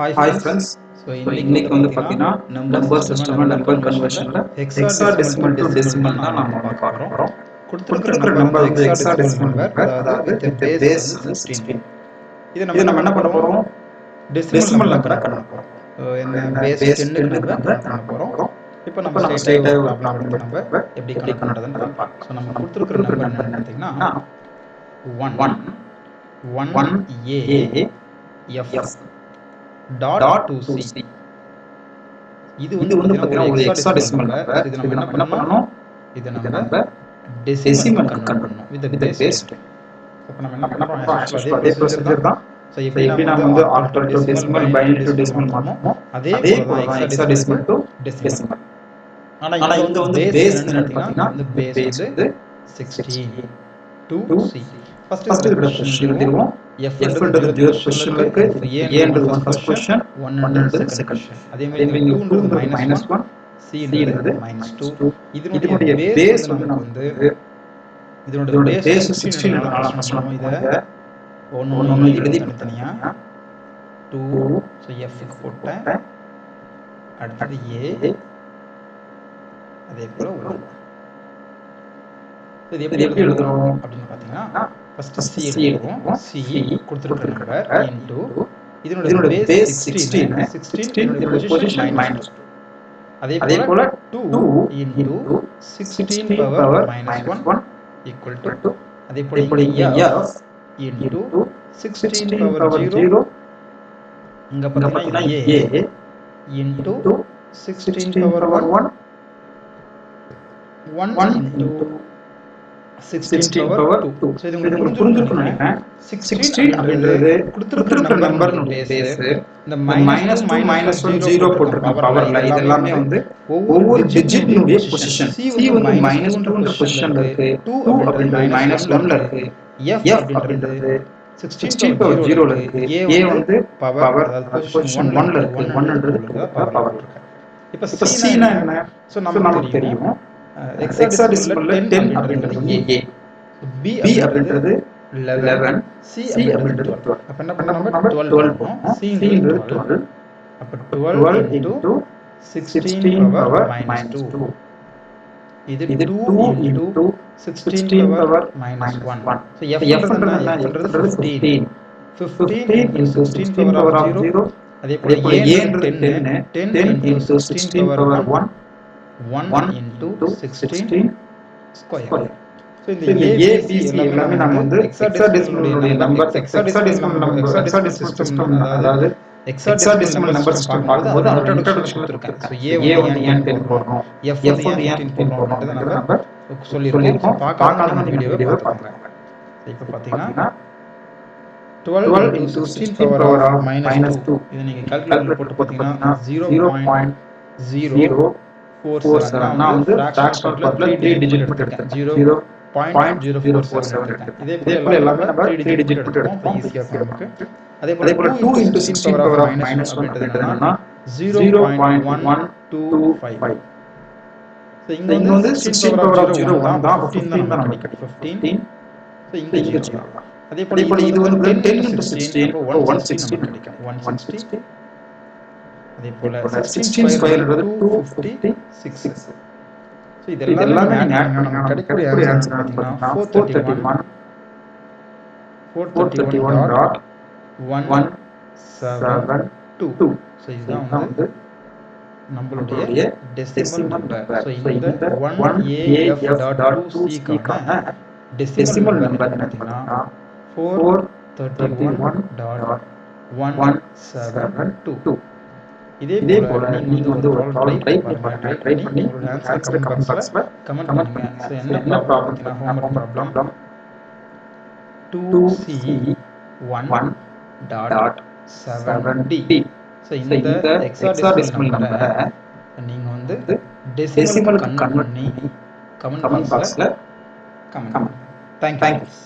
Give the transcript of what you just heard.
Hi Hi friends. friends. So இன்னைக்கு வந்து பார்த்தீங்கன்னா நம்பர் சிஸ்டம் நம்பர் கன்வர்ஷன்ல ஹெக்ஸாடெசிமல் டு டெசிமல் தான் நாம வந்து பார்க்க போறோம். கொடுத்திருக்கிற நம்பர் வந்து ஹெக்ஸாடெசிமல் நம்பர், அதாவது வித் பேஸ் வந்து 16. இது நம்ம என்ன பண்ண போறோம்? டெசிமல் நம்பரை கன்வெர்ட் பண்ண போறோம். என்ன பேஸ் பேஸ் 10க்கு 10க்கு நம்ம நம்ம கன்வெர்ட் பண்ண பண்ண போறோம். போறோம். இப்போ இப்போ நம்ம நம்ம ஸ்ட்ரைட்டா ஸ்ட்ரைட்டா ஒரு ஒரு ப்ராப்ளம் ப்ராப்ளம் எடுத்து நம்ம எப்படி எப்படி கனெக்ட் கன்வெர்ட் பண்றதுன்னு பண்றதுன்னு பார்க்கலாம். ஸோ பார்க்கலாம். நம்ம நம்ம கொடுத்திருக்கிற கொடுத்திருக்கிற நம்பர் நம்பர் என்னன்னு என்னன்னா பார்த்தீங்கன்னா 1 1 1 A A F F dot dot 2C. 2C. இது இது வந்து வந்து பார்த்தீங்கன்னா ஒரு பார்த்தீங்கன்னா ஒரு ஹெக்ஸாடெசிமல் ஹெக்ஸாடெசிமல் நம்பர். நம்பர். இது இது நம்ம என்ன நம்ம என்ன பண்ணணும்? பண்ணணும்? இதை இதை நம்ம நம்ம டெசிமலுக்கு டெசிமலுக்கு கன்வெர்ட் கன்வெர்ட் பண்ணணும் பண்ணணும். With with base base 10. இப்போ நம்ம என்ன நம்ம என்ன பண்ணுறோம்? பண்றோம்? ஆஸ் யூஸ்வல் அதே அதே ப்ரொசீஜர் தான். ஸோ எப்படி எப்படி நம்ம நாம வந்து வந்து alter to decimal decimal binary to to decimal decimal மாற்றுறோமோ மாற்றணுமோ அதே அதே போல போல தான் தான் hexadecimal to hexadecimal to decimal. Decimal. ஆனால் ஆனா இங்கே இங்க வந்து வந்து பேஸ் பேஸ் என்னன்னு என்னன்னு பார்த்தீங்கன்னா பார்த்தீங்கன்னா இந்த இந்த பேஸ் பேஸ் வந்து வந்து 16 2 2C. ஃபர்ஸ்ட் ஃபர்ஸ்ட் இருக்கிற இருக்கிற பொசிஷன் கொஸ்டின் எழுதிடுவோம். எழுதிடுவோம். எஃப்ன்றது எஃப்ன்றது 0th 0th பொசிஷனில் பொசிஷன்ல இருக்குது. இருக்கு. இப்போ ஏன்றது ஏன்றது ஃபர்ஸ்ட் ஃபர்ஸ்ட் பொசிஷன், பொசிஷன், ஒன்ன்றது 1ன்றது செகண்ட் செகண்ட் பொசிஷன். பொசிஷன். அதே மாதிரி அதே இங்கே மாதிரி இங்க டூன்றது 2ன்றது -1, -1, சின்றது Cன்றது -2. -2. இதனுடைய இதனுடைய பேஸ் பேஸ் வந்து வந்து நமக்கு நமக்கு வந்து வந்து இதனுடைய இதனுடைய பேஸ் பேஸ் 16 16 ன்றதுனால ன்றதுனால ஃபர்ஸ்ட் என்ன ஃபர்ஸ்ட் பண்ணுவோம்? இதை இதை ஒன்று ஒன்னு ஒன்று எழுதி எழுதி தனித்தனியாக 2. 2 ஸோ எஃப்க்கு போட்டேன். போட்டேன். அடுத்தது ஏ, A அதே போல் போல 1. இது இது எப்படி எப்படி எழுதணும் எழுதுறோம் அப்படின்னு பார்த்தீங்கன்னா, ஃபஸ்ட்டு ஃபர்ஸ்ட் சி சி எழுதிடுவோம். எழுதிடுவோம். சி சி கொடுத்துருக்கிற கொடுத்திருக்கிற நம்பர் நம்பர் இன்டூ இன்டூ இதனுடைய இதனுடைய பேஸ் பேஸ் 16, 16, 16 16 இதனுடைய இதனுடைய பொசிஷன் பொசிஷன் -2. -2. அதே அதே போல் போல 2 2 into into 16 16 power power -1 -1 equal to, equal to அதே அதே போல் போல இங்கே இங்க F F into into 16 16 power power 0. 0. இங்கே இங்க பார்த்தீங்கன்னா பார்த்தீங்கன்னா ஏ A into into 16 16 power power 1 1 1 into into 16 16 power power 2. 2. So இது இது உங்களுக்கு உங்களுக்கு புரிஞ்சிருக்கும்னு புரிஞ்சிருக்கும்னு நினைக்கிறேன். நினைக்கிறேன். 16 16 அப்படின்றது அப்படின்றது கொடுத்துருக்கிற கொடுத்திருக்கிற நம்பர்னுடைய நம்பர்னுடைய பேஸு. பேஸ். இந்த இந்த -2 -2 -1 -1 0 0 போட்டிருக்கேன் போட்டிருக்கேன் பவரில். இது பவர்ல. இது எல்லாமே எல்லாமே வந்து வந்து ஒவ்வொரு ஒவ்வொரு டிஜிட்னுடைய டிஜிட்னுடைய பொசிஷன். பொசிஷன். சி சி வந்து வந்து -2ன்ற -2ன்ற பொசிஷனில் பொசிஷன்ல இருக்குது. இருக்கு. 2 2 அப்படின்றது அப்படின்றது -1ல -1ல இருக்குது. இருக்கு. எஃப் F அப்படின்றது அப்படின்றது 16 16 பவர் பவர் 0ல 0ல இருக்குது. இருக்கு. ஏ A வந்து வந்து பவர், பவர், அதாவது அதாவது பொசிஷன் பொசிஷன் 1ல 1ல இருக்குது. இருக்கு. 1ன்றது 1ன்றது 2ல 2ல பவரில் பவர். போட்டிருக்கேன். இப்போ இப்போ சீனா C னா என்ன? என்ன? ஸோ நமக்கு தெரியும் ஹெக்ஸாடெசிமலில் ஹெக்ஸாடெசிமல்ல 10 10 அப்படின்றது அப்படின்றது வந்து வந்து ஏ. A. பி B அப்படின்றது அப்படின்றது 11, 11, சி C அப்படின்றது அப்படின்றது 12. 12. அப்போ என்ன என்ன பண்ணணும்? நம்ம 12 12 போடணும். போடணும். சின்றது Cன்றது 12. 12. அப்போ அப்போ 12 12 இன்டூ இன்டூ 16 16 பவர் பவர் -2. -2. இது இது 2 2 into into 16 16 power power -1. -1. So எஃப்ன்றது என்ன? Fன்றது என்ன? எஃப்ன்றது Fன்றது 15. 15. 15 15 into into 16 16 power of power of 0. 0. அதே அதே போல் போல ஏன்றது ஏன்றது 10, 10, 10 10 into into 16 16 power power 1, 1, 1 1 into into 16 16 square. Square. So இந்த இந்த ஏபிசி ஏபிசி எல்லாமே எல்லாமே நம்ம நாம வந்து வந்து ஹெக்ஸாடெசிமலுடைய ஹெக்ஸாடெசிமலுடைய number, number, hexadecimal hexadecimal system, system, அதாவது அதாவது hexadecimal hexadecimal number number system system பார்க்கும்போது பார்க்கும்போது அதோட அதோட இன்ட்ரோடக்ஷன் இன்ட்ரோடக்ஷன் கொடுத்துருக்கேன். ஸோ கொடுத்துருக்கேன். ஏ ஏ வந்து வந்து ஏன் ஏன் 10 10 போடுறோம், போடுறோம், எஃப் வந்து எஃப் ஏன் வந்து ஏன் 15 15 போடுறோம் போடுறோம் அப்படின்றத அப்படின்றத நம்ம நம்ம சொல்லியிருக்கோம். ஸோ சொல்லியிருக்கோம். பார்க்காதவங்க இந்த வீடியோவை பார்த்துக்கோங்க. பார்த்துக்கோங்க. இப்போ பார்த்தீங்கன்னா பார்த்தீங்கன்னா 12 12 into into 16 16 power power of of -2. -2. இதை நீங்கள் கால்குலேட்டரில் போட்டு கால்குலேட்டர் போட்டு பார்த்தீங்கன்னா பார்த்தீங்கன்னா 0.047. 0.047. நான் நான் வந்து வந்து ஃப்ராக்ஷனல் ஃபிராக்ஷனல் பார்ட்டில் பார்ட்ல 3 3 டிஜிட் மட்டும் டிஜிட் மட்டும் எடுத்திருக்கேன். எடுத்திருக்கேன். 0.047 எடுத்திருக்கேன். 0.047 இதே இதே போல் போல எல்லாமே எல்லாமே நம்ம நம்ம 3 3 டிஜிட் மட்டும் டிஜிட் மட்டும் எடுத்துப்போம். இப்போ எடுப்போம். ஈஸியாக இருக்கும் நமக்கு. அதே அதே போல் போல 2 2 into into 16 16 power of power of -1 -1 அப்படின்றது என்னன்னா அப்படின்றது 0.125. 0.125. ஸோ இங்கே வந்து இங்க வந்து 16 16 பவர் ஆஃப் பவர் 0 ஆஃப் 0 1 தான். 1 அப்போ தான். அப்போ 15 தான் 15 தான் நமக்கு நமக்கு கிடைக்கும். கிடைக்கும். 15. 15. ஸோ இங்கே இங்க 0 0 தான். தான். அதே போல் அதே இது போல இது வந்து வந்து 10 10 இன்டூ இன்டூ 16, 16 அப்போ அப்போ 160 160 நமக்கு நமக்கு கிடைக்கும். கிடைக்கும். 160. 160. அதே போல் இப்போ 16 16 ஸ்கொயர்ன்றது ஸ்கொயர்ன்றது 256. 256. ஸோ இது இது எல்லாமே எல்லாமே நீங்கள் ஆட் நீங்க ஆட் பண்ணிங்கன்னா நமக்கு பண்ணீங்கன்னா நமக்கு கிடைக்கக்கூடிய கிடைக்கக்கூடிய ஆன்சர் ஆன்சர் என்னன்னு என்னன்னு பார்த்தீங்கன்னா பார்த்தீங்கன்னா 431 431 டாட் 172. 172. ஸோ இதுதான் இதுதான் வந்து வந்து நம்மளுடைய நம்மளுடைய decimal decimal number. Number. So so இந்த இந்த 1AF டாட் 1AF.2C 2Cக்கான க்கான டெசிமல் டெசிமல் நம்பர் நம்பர் என்னன்னு என்னன்னு பார்த்தீங்கன்னா பார்த்தீங்கன்னா 431 டாட் 172. 431.172. இதே இதே போல் போல நீங்கள் நீங்க வந்து ஒரு வந்து ஒரு ப்ராப்ளம் ட்ரை ப்ராப்ளம் பண்ணி ட்ரை பாருங்கள். ட்ரை ட்ரை பண்ணி பண்ணி உங்களோட ஆன்சரை ஆன்சரை கமெண்ட் கமெண்ட் பாக்ஸில் பாக்ஸ்ல கமெண்ட் கமெண்ட் பண்ணுங்கள். பண்ணுங்க. ஸோ ஸோ என்ன என்ன ப்ராப்ளம் ப்ராப்ளம் பார்த்தீங்கன்னா பார்த்தீங்கன்னா homework homework problem problem 2C 1 2C1 dot dot 7D. 7D. So so இந்த இந்த ஹெக்ஸாடெசிமல் ஹெக்ஸாடெசிமல் நம்பரை நம்பரை நீங்கள் வந்து வந்து டெசிமலுக்கு டெசிமலுக்கு கன்வெர்ட் கன்வெர்ட் பண்ணி பண்ணி கமெண்ட் கமெண்ட் பாக்ஸில் பாக்ஸ்ல கமெண்ட் கமெண்ட். பண்ணுங்கள். Thank you thank you. ஃப்ரெண்ட்ஸ்.